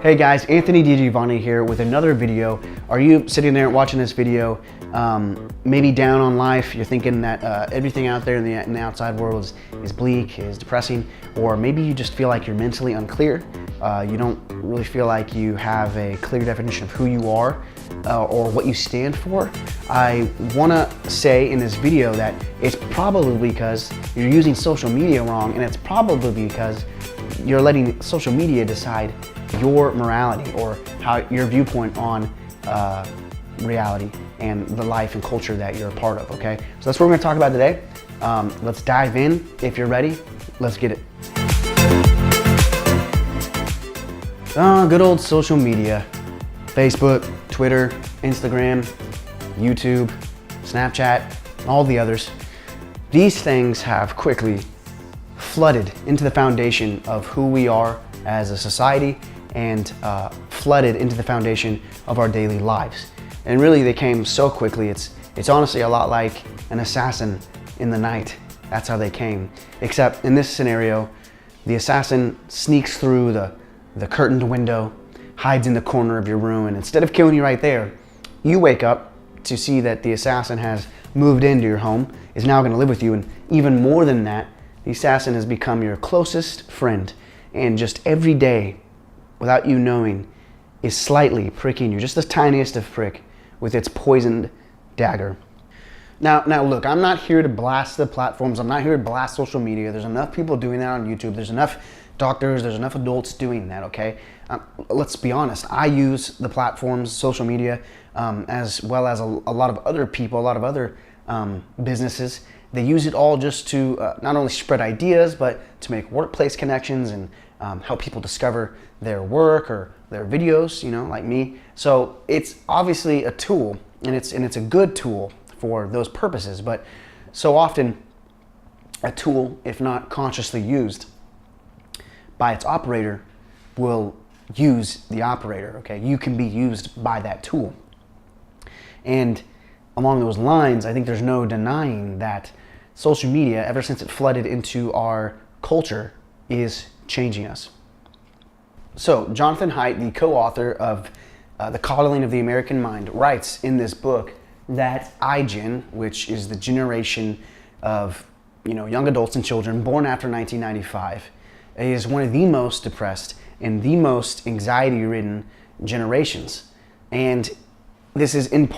Hey guys, Anthony DiGiovanni here with another video. Are you sitting there watching this video, maybe down on life? You're thinking that everything out there in the outside world is bleak, is depressing, or maybe you just feel like you're mentally unclear. You don't really feel like you have a clear definition of who you are or what you stand for. I want to say in this video that it's probably because you're using social media wrong, and it's probably because you're letting social media decide your morality or how your viewpoint on reality and the life and culture that you're a part of, okay? So that's what we're gonna talk about today. Let's dive in. If you're ready, let's get it. Good old social media. Facebook, Twitter, Instagram, YouTube, Snapchat, all the others. These things have quickly flooded into the foundation of who we are as a society and flooded into the foundation of our daily lives. And really they came so quickly, it's honestly a lot like an assassin in the night. That's how they came. Except in this scenario, the assassin sneaks through the curtained window, hides in the corner of your room, and instead of killing you right there, you wake up to see that the assassin has moved into your home, is now gonna live with you, and even more than that, the assassin has become your closest friend, and just every day, without you knowing, is slightly pricking you, just the tiniest of prick, with its poisoned dagger. Now look, I'm not here to blast the platforms, I'm not here to blast social media. There's enough people doing that on YouTube, there's enough doctors, there's enough adults doing that, okay? Let's be honest, I use the platforms, social media, as well as a lot of other people, a lot of other businesses. They use it all just to not only spread ideas, but to make workplace connections and help people discover their work or their videos, you know, like me. So it's obviously a tool, and it's a good tool for those purposes, but so often a tool, if not consciously used by its operator, will use the operator, okay? You can be used by that tool. And along those lines, I think there's no denying that social media, ever since it flooded into our culture, is changing us. So Jonathan Haidt, the co-author of The Coddling of the American Mind, writes in this book that iGen, which is the generation of young adults and children born after 1995, is one of the most depressed and the most anxiety-ridden generations. And this is in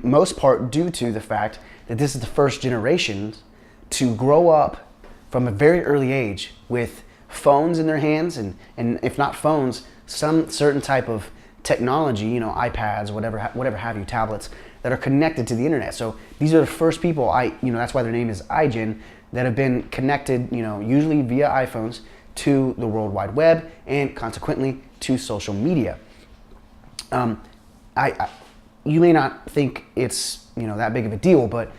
most part due to the fact that this is the first generation to grow up from a very early age with phones in their hands, and if not phones, some certain type of technology, iPads, whatever have you, tablets, that are connected to the internet. So these are the first people, that's why their name is iGen, that have been connected, usually via iPhones, to the World Wide Web and consequently to social media. You may not think it's that big of a deal, but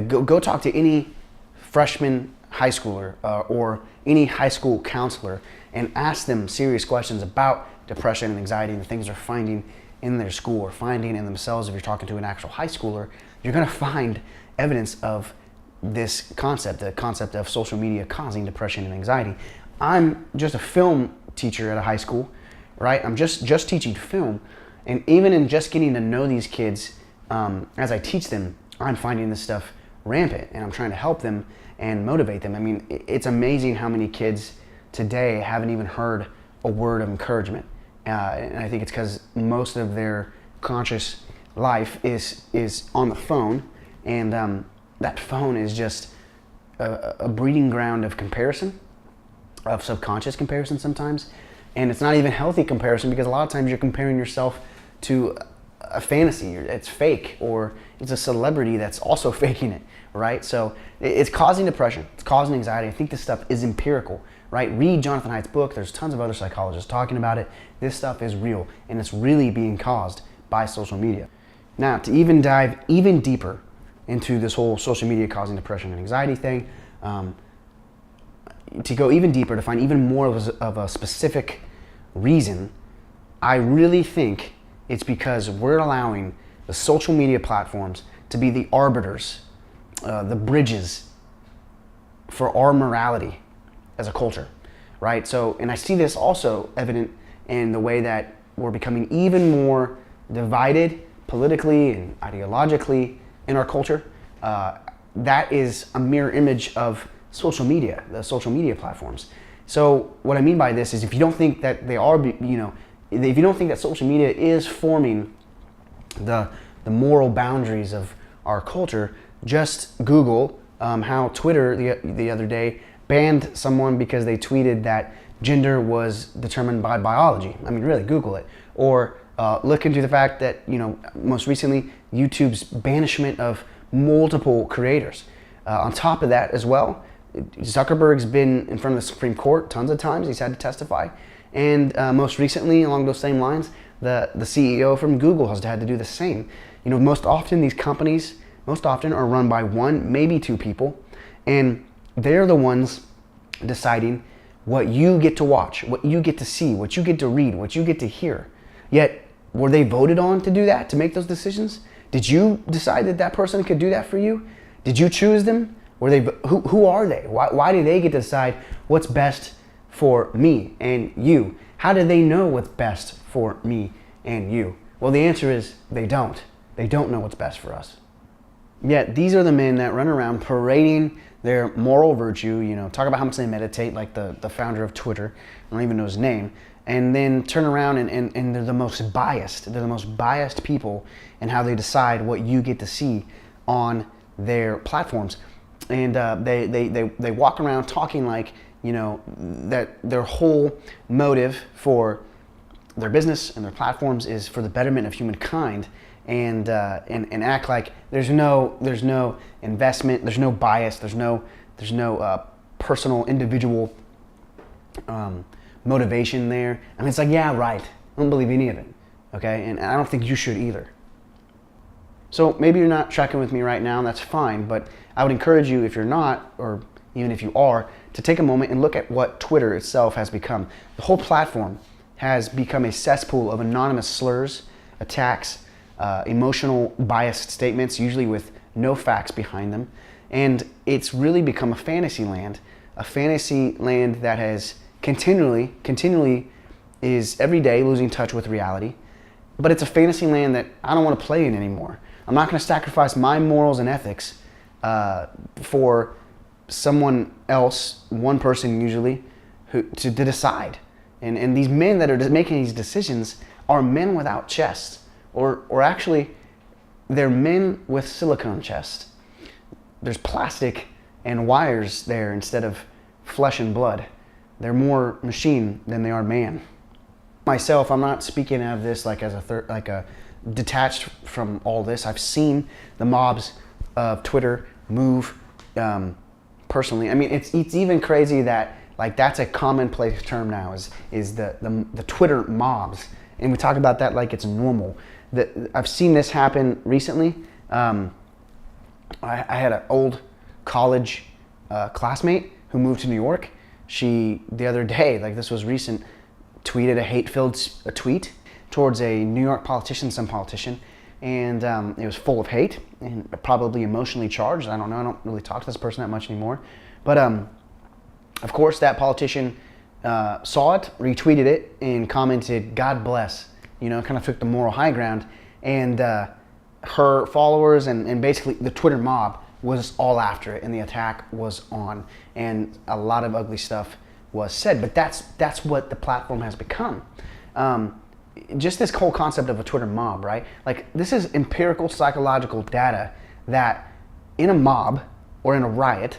go talk to any freshman high schooler or any high school counselor and ask them serious questions about depression and anxiety and the things they're finding in their school or finding in themselves. If you're talking to an actual high schooler, you're going to find evidence of this concept, the concept of social media causing depression and anxiety. I'm just a film teacher at a high school, right? I'm just teaching film, and even in just getting to know these kids as I teach them, I'm finding this stuff rampant, and I'm trying to help them and motivate them. I mean, it's amazing how many kids today haven't even heard a word of encouragement, and I think it's because most of their conscious life is on the phone, and that phone is just a breeding ground of comparison, of subconscious comparison sometimes, and it's not even healthy comparison, because a lot of times you're comparing yourself to a fantasy. It's fake, or it's a celebrity that's also faking it, right? So it's causing depression, it's causing anxiety. I think this stuff is empirical, right? Read Jonathan Haidt's book. There's tons of other psychologists talking about it. This stuff is real, and it's really being caused by social media. Now, to even dive even deeper into this whole social media causing depression and anxiety thing, to go even deeper, to find even more of a specific reason, I really think it's because we're allowing the social media platforms to be the arbiters, the bridges for our morality as a culture, right? So, and I see this also evident in the way that we're becoming even more divided politically and ideologically in our culture. That is a mirror image of social media, the social media platforms. So what I mean by this is, if you don't think that they are, if you don't think that social media is forming the moral boundaries of our culture, just Google how Twitter the other day banned someone because they tweeted that gender was determined by biology. I mean, really, Google it. Or look into the fact that, most recently, YouTube's banishment of multiple creators. On top of that as well, Zuckerberg's been in front of the Supreme Court tons of times. He's had to testify. And most recently, along those same lines, the CEO from Google has had to do the same. Most often these companies, are run by one, maybe two people, and they're the ones deciding what you get to watch, what you get to see, what you get to read, what you get to hear. Yet, were they voted on to do that, to make those decisions? Did you decide that person could do that for you? Did you choose them? Who are they? Why do they get to decide what's best for me and you? How do they know what's best for me and you? Well, the answer is they don't. They don't know what's best for us. Yet these are the men that run around parading their moral virtue, talk about how much they meditate, like the founder of Twitter, I don't even know his name, and then turn around and they're the most biased. They're the most biased people in how they decide what you get to see on their platforms. And they walk around talking like, that their whole motive for their business and their platforms is for the betterment of humankind, and act like there's no investment, there's no bias, there's no personal individual motivation there. I mean, it's like, yeah, right. I don't believe any of it. Okay, and I don't think you should either. So maybe you're not tracking with me right now, and that's fine, but I would encourage you, if you're not, or even if you are, to take a moment and look at what Twitter itself has become. The whole platform has become a cesspool of anonymous slurs, attacks, emotional biased statements, usually with no facts behind them. And it's really become a fantasy land that has continually is every day losing touch with reality. But it's a fantasy land that I don't want to play in anymore. I'm not going to sacrifice my morals and ethics for someone else, one person usually, to decide. And these men that are making these decisions are men without chests, or actually, they're men with silicone chests. There's plastic and wires there instead of flesh and blood. They're more machine than they are man. Myself, I'm not speaking of this like as a detached from all this. I've seen the mobs of Twitter move personally. I mean, it's even crazy that that's a commonplace term now is the Twitter mobs, and we talk about that like it's normal. I've seen this happen recently. I had an old college classmate who moved to New York. She, the other day, this was recent, tweeted a hate-filled tweet towards a New York politician, some politician, and it was full of hate and probably emotionally charged. I don't know. I don't really talk to this person that much anymore. But of course, that politician saw it, retweeted it, and commented, "God bless." Kind of took the moral high ground. And her followers and basically the Twitter mob was all after it, and the attack was on. And a lot of ugly stuff was said. But that's what the platform has become. Just this whole concept of a Twitter mob, right? This is empirical psychological data that in a mob or in a riot,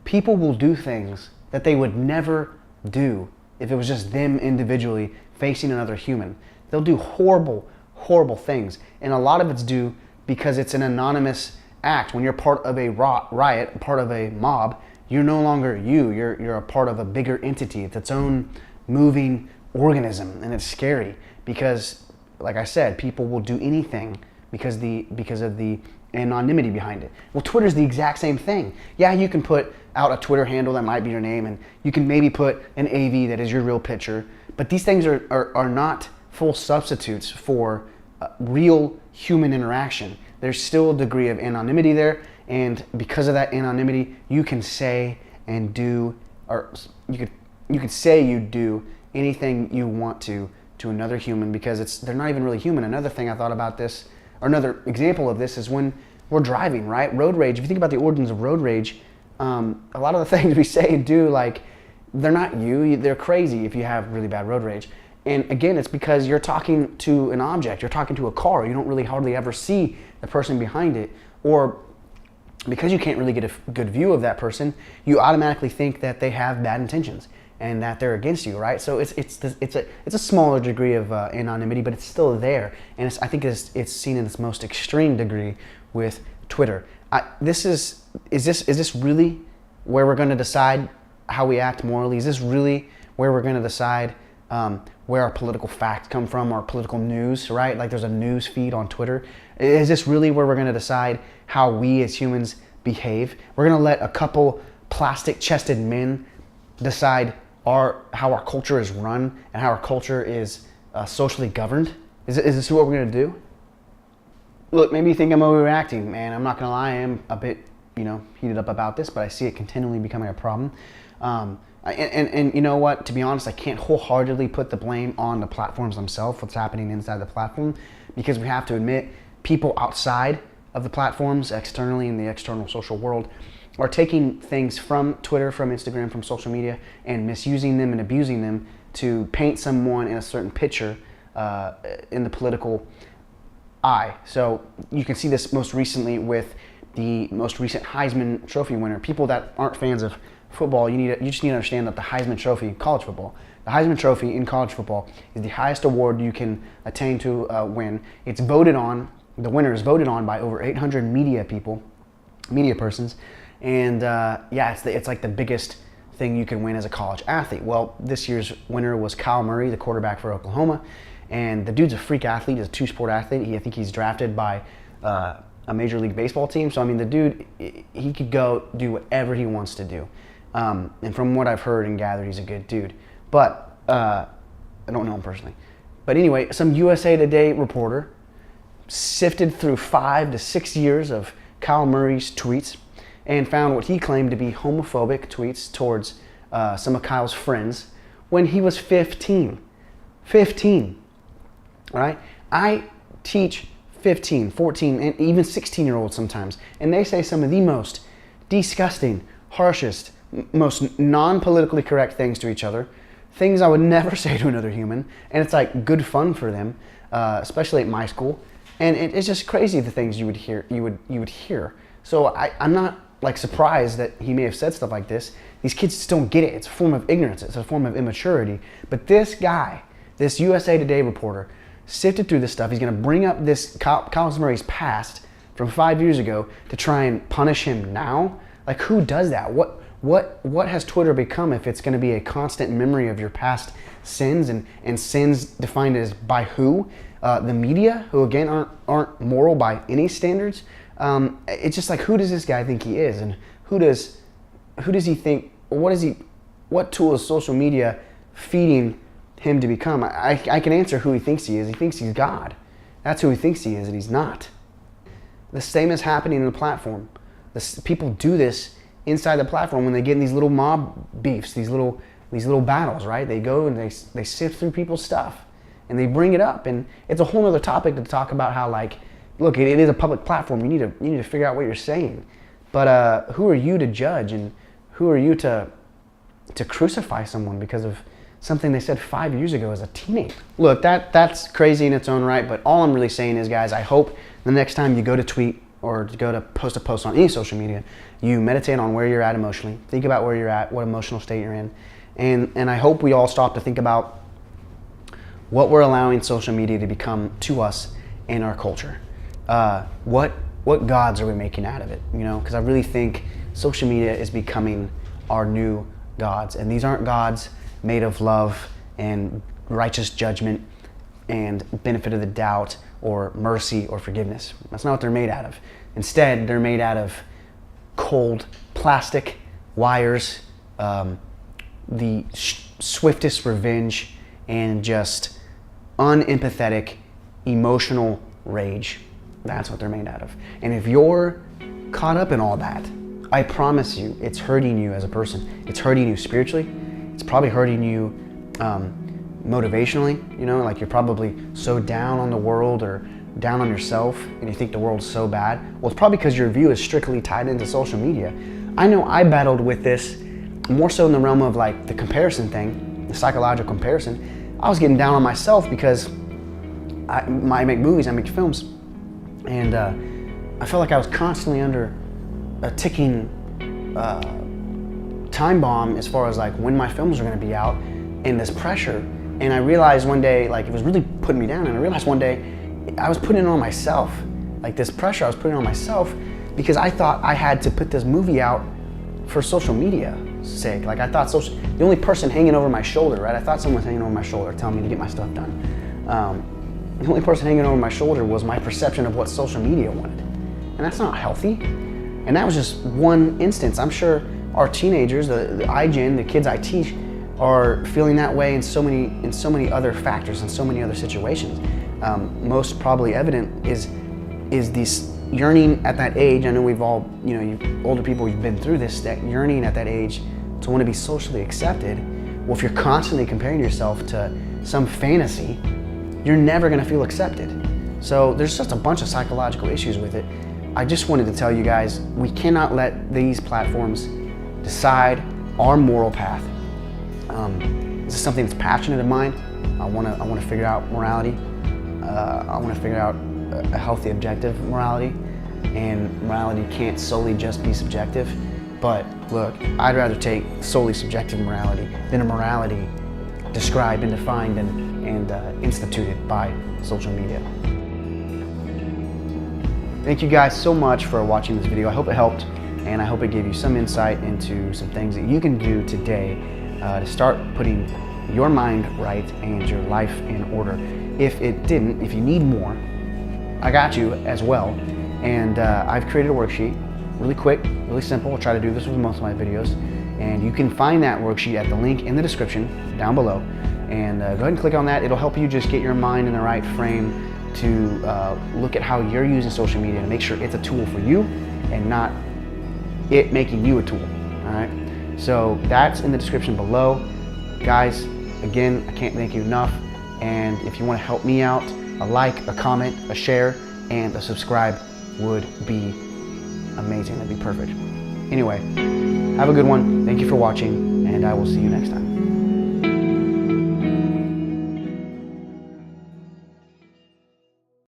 people will do things that they would never do if it was just them individually facing another human. They'll do horrible, horrible things. And a lot of it's due because it's an anonymous act. When you're part of a riot, part of a mob, you're no longer you. You're a part of a bigger entity. It's its own moving organism, and it's scary because, like I said, people will do anything because of the anonymity behind it. Well, Twitter's the exact same thing. Yeah, you can put out a Twitter handle that might be your name, and you can maybe put an AV that is your real picture, but these things are not full substitutes for real human interaction. There's still a degree of anonymity there, and because of that anonymity, you can say and do, or you could say you do anything you want to to another human because they're not even really human. Another thing I thought about this, or another example of this, is when we're driving, right? Road rage. If you think about the origins of road rage, a lot of the things we say and do, like, they're not you. They're crazy if you have really bad road rage. And again, it's because you're talking to an object. You're talking to a car. You don't really hardly ever see the person behind it. Or because you can't really get a good view of that person, you automatically think that they have bad intentions and that they're against you, right? So it's a smaller degree of anonymity, but it's still there. And I think it's seen in its most extreme degree with Twitter. Is this really where we're going to decide how we act morally? Is this really where we're going to decide where our political facts come from, our political news, right? Like there's a news feed on Twitter. Is this really where we're going to decide how we as humans behave? We're going to let a couple plastic-chested men decide how our culture is run and how our culture is socially governed? Is this what we're going to do? Look, maybe you think I'm overreacting, man. I'm not going to lie. I am a bit, heated up about this, but I see it continually becoming a problem. And you know what? To be honest, I can't wholeheartedly put the blame on the platforms themselves, what's happening inside the platform, because we have to admit people outside of the platforms, externally in the external social world, are taking things from Twitter, from Instagram, from social media, and misusing them and abusing them to paint someone in a certain picture in the political eye. So you can see this most recently with the most recent Heisman Trophy winner. People that aren't fans of football, you just need to understand that the Heisman Trophy in college football, the Heisman Trophy in college football is the highest award you can attain to win. It's voted on, the winner is voted on by over 800 media persons, and it's like the biggest thing you can win as a college athlete. Well, this year's winner was Kyle Murray, the quarterback for Oklahoma, and the dude's a freak athlete. He's a two-sport athlete. I think he's drafted by a Major League Baseball team. So, I mean, the dude, he could go do whatever he wants to do. And from what I've heard and gathered, he's a good dude. But I don't know him personally. But anyway, some USA Today reporter sifted through 5 to 6 years of Kyle Murray's tweets and found what he claimed to be homophobic tweets towards some of Kyle's friends when he was 15. 15. All right? I teach 15, 14, and even 16-year-olds sometimes, and they say some of the most disgusting, harshest, most non-politically correct things to each other, things I would never say to another human, and it's like good fun for them, especially at my school, and it's just crazy the things you would hear. So I'm not like surprised that he may have said stuff like this. These kids just don't get it. It's a form of ignorance. It's a form of immaturity. But this guy, this USA Today reporter, sifted through this stuff. He's going to bring up this Kyle Murray's past from 5 years ago to try and punish him now. Like, who does that? What has Twitter become if it's going to be a constant memory of your past sins and sins defined as by who? The media, who again aren't moral by any standards. It's just like, who does this guy think he is, and who does he think? What tool is social media feeding him to become? I can answer who he thinks he is. He thinks he's God. That's who he thinks he is, and he's not. The same is happening in the platform. People do this inside the platform when they get in these little mob beefs, these little battles, right? They go and they sift through people's stuff and they bring it up, and it's a whole other topic to talk about how, like, look, it is a public platform. You need to figure out what you're saying. But who are you to judge, and who are you to crucify someone because of something they said 5 years ago as a teenager? Look, that's crazy in its own right, but all I'm really saying is, guys, I hope the next time you go to tweet or to go to post a post on any social media, you meditate on where you're at emotionally. Think about where you're at, what emotional state you're in. And I hope we all stop to think about what we're allowing social media to become to us in our culture. What gods are we making out of it? Because I really think social media is becoming our new gods. And these aren't gods made of love and righteous judgment and benefit of the doubt or mercy or forgiveness. That's not what they're made out of. Instead, they're made out of cold plastic wires, the swiftest revenge, and just unempathetic emotional rage. That's what they're made out of. And if you're caught up in all that, I promise you, it's hurting you as a person. It's hurting you spiritually. It's probably hurting you motivationally, you know, like you're probably so down on the world or down on yourself and you think the world's so bad. Well, it's probably because your view is strictly tied into social media. I know I battled with this more so in the realm of like the comparison thing, the psychological comparison. I was getting down on myself because I make movies, I make films, and I felt like I was constantly under a ticking time bomb as far as like when my films are going to be out, and this pressure. And I realized one day, like, it was really putting me down, and I realized one day I was putting it on myself. Like, this pressure I was putting on myself because I thought I had to put this movie out for social media's sake. Like, I thought the only person hanging over my shoulder, right? I thought someone was hanging over my shoulder telling me to get my stuff done. The only person hanging over my shoulder was my perception of what social media wanted. And that's not healthy. And that was just one instance. I'm sure our teenagers, the iGen, the kids I teach, are feeling that way in so many other factors and so many other situations. Most probably evident is this yearning at that age. I know we've all, you older people, we've been through this, that yearning at that age to want to be socially accepted. Well, if you're constantly comparing yourself to some fantasy, you're never going to feel accepted. So there's just a bunch of psychological issues with it. I just wanted to tell you guys, we cannot let these platforms decide our moral path. This is something that's passionate of mine. I want to figure out morality. I want to figure out a healthy, objective morality. And morality can't solely just be subjective. But look, I'd rather take solely subjective morality than a morality described and defined and instituted by social media. Thank you guys so much for watching this video. I hope it helped, and I hope it gave you some insight into some things that you can do today to start putting your mind right and your life in order. If it didn't, if you need more, I got you as well. And I've created a worksheet, really quick, really simple. I'll try to do this with most of my videos. And you can find that worksheet at the link in the description down below. And go ahead and click on that. It'll help you just get your mind in the right frame to look at how you're using social media and make sure it's a tool for you and not it making you a tool, all right? So that's in the description below. Guys, again, I can't thank you enough. And if you want to help me out, a like, a comment, a share, and a subscribe would be amazing. That'd be perfect. Anyway, have a good one. Thank you for watching, and I will see you next time.